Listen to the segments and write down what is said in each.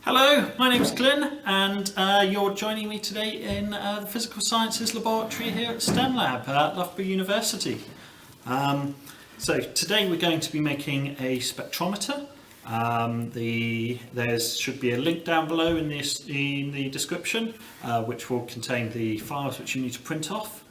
Hello, my name's Glyn and you're joining me today in the Physical Sciences laboratory here at STEM Lab at Loughborough University. So today we're going to be making a spectrometer. There should be a link down below in the description which will contain the files which you need to print off.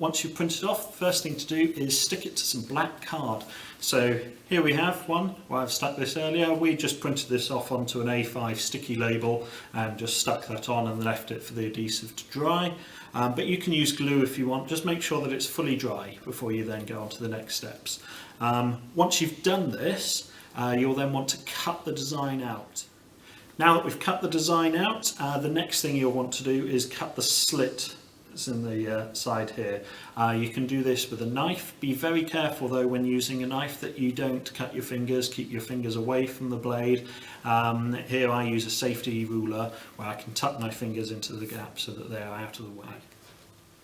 Once you've printed off, the first thing to do is stick it to some black card. So here we have one where I've stuck this earlier. We just printed this off onto an A5 sticky label and just stuck that on and left it for the adhesive to dry. But you can use glue if you want. Just make sure that it's fully dry before you then go on to the next steps. Once you've done this, you'll then want to cut the design out. Now that we've cut the design out, the next thing you'll want to do is cut the slit that's in the side here. You can do this with a knife. Be very careful though when using a knife that you don't cut your fingers. Keep your fingers away from the blade. Here I use a safety ruler where I can tuck my fingers into the gap so that they are out of the way.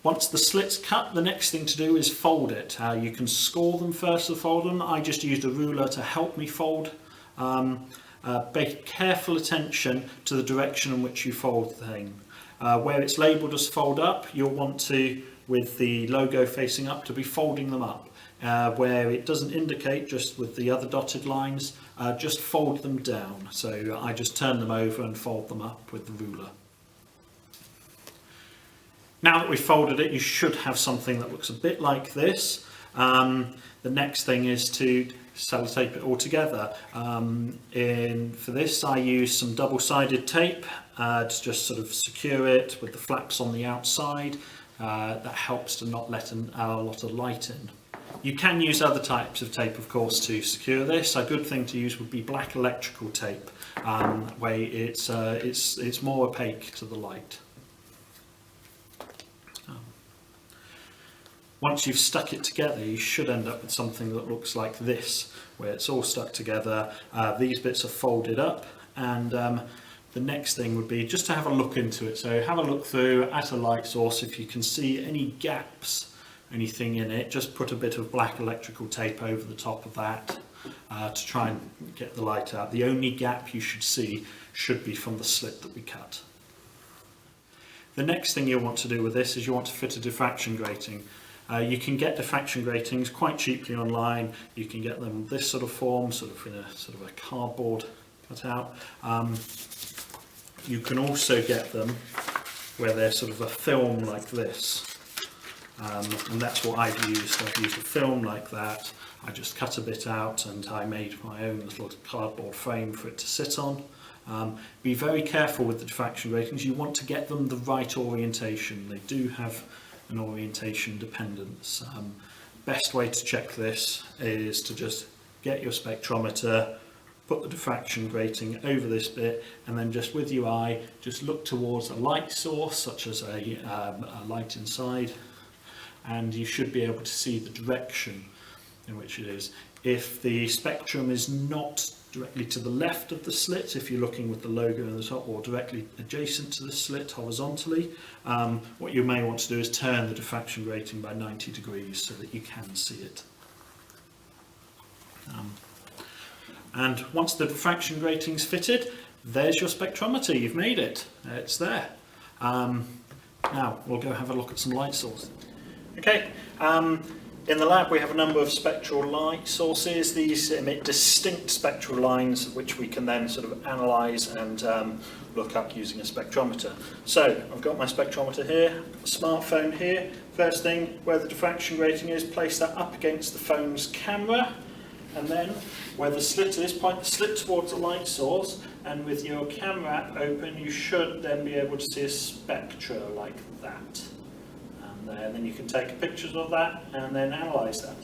Once the slit's cut, the next thing to do is fold it. You can score them first to fold them. I just used a ruler to help me fold. Pay careful attention to the direction in which you fold the thing. Where it's labelled as fold up, you'll want to, with the logo facing up, to be folding them up. Where it doesn't indicate, just with the other dotted lines, just fold them down. So I just turn them over and fold them up with the ruler. Now that we've folded it, you should have something that looks a bit like this. The next thing is to sellotape it all together. For this I use some double-sided tape to just sort of secure it with the flaps on the outside. That helps to not let a lot of light in. You can use other types of tape, of course, to secure this. A good thing to use would be black electrical tape, where it's more opaque to the light. Once you've stuck it together, you should end up with something that looks like this, where it's all stuck together. These bits are folded up, and the next thing would be just to have a look into it. So have a look through at a light source. If you can see any gaps, anything in it, just put a bit of black electrical tape over the top of that to try and get the light out. The only gap you should see should be from the slit that we cut. The next thing you'll want to do with this is you want to fit a diffraction grating. You can get diffraction gratings quite cheaply online. You can get them this sort of form, sort of in a sort of a cardboard cutout. You can also get them where they're sort of a film like this, and that's what I've used. I've used a film like that. I just cut a bit out and I made my own little cardboard frame for it to sit on. Be very careful with the diffraction gratings. You want to get them the right orientation. They do have an orientation dependence. Best way to check this is to just get your spectrometer, put the diffraction grating over this bit, and then just with your eye just look towards a light source such as a light inside, and you should be able to see the direction in which it is. If the spectrum is not directly to the left of the slit, if you're looking with the logo on the top, or directly adjacent to the slit horizontally, what you may want to do is turn the diffraction grating by 90 degrees so that you can see it. And once the diffraction grating's fitted, there's your spectrometer. You've made it. It's there. Now we'll go have a look at some light sources. Okay. In the lab we have a number of spectral light sources. These emit distinct spectral lines which we can then sort of analyse and look up using a spectrometer. So I've got my spectrometer here, a smartphone here. First thing, where the diffraction grating is, place that up against the phone's camera, and then where the slit is, point the slit towards the light source, and with your camera app open you should then be able to see a spectra like that. And then you can take pictures of that and then analyse that.